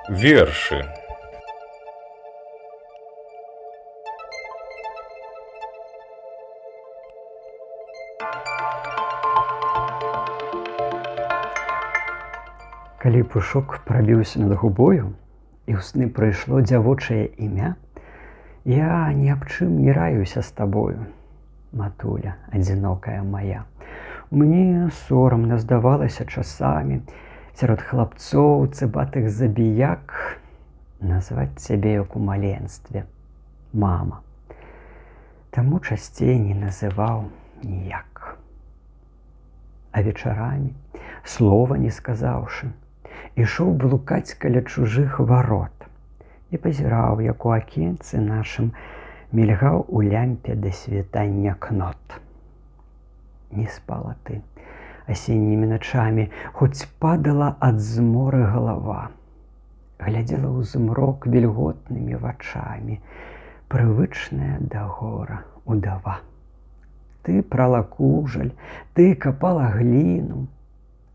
Вершы. Калі пушок прабіўся над губою, і ў сны прыйшло дзявочае імя, я ні аб чым не раюся з табою, матуля адзінокая мая. Мне сорамна здавалася часамі сярод хлапцоў цыбатых забіяк назваць цябе як у маленстве мама. Таму часцей не называў ніяк. А вечарамі, слова не сказаўшы, ішоў блукаць каля чужых варот і пазіраў, як у акенцы нашым мільгаў у лямпе да світання кнот. Не спала ты асеннімі начамі, хоць падала ад зморы галава, глядзела ў змрок вільготнымі вачамі, прывычная да гора удава. Ты прала кужаль, ты капала гліну,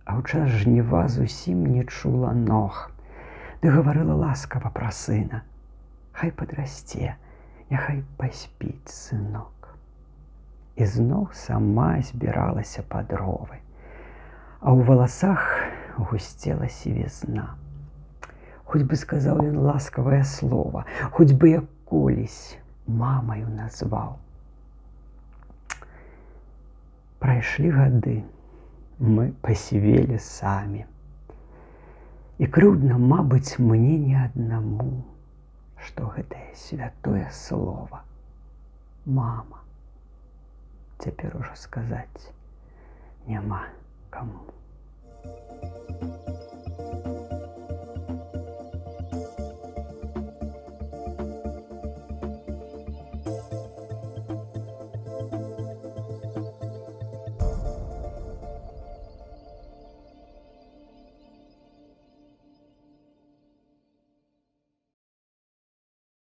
а ў час жніва зусім не чула ног. Ты гаварыла ласкава пра сына: хай падрасце, няхай паспіць сынок. І зноў сама збіралася па дровы, а ў валасах гусцела сівізна. Хоць бы сказаў ён ласкавае слова, хоць бы як колісь мамаю назваў. Прайшлі гады, мы пасівелі самі. І крыўдна, мабыць, мне не аднаму, што гэтае святое слова мама цяпер ужо сказаць няма каму.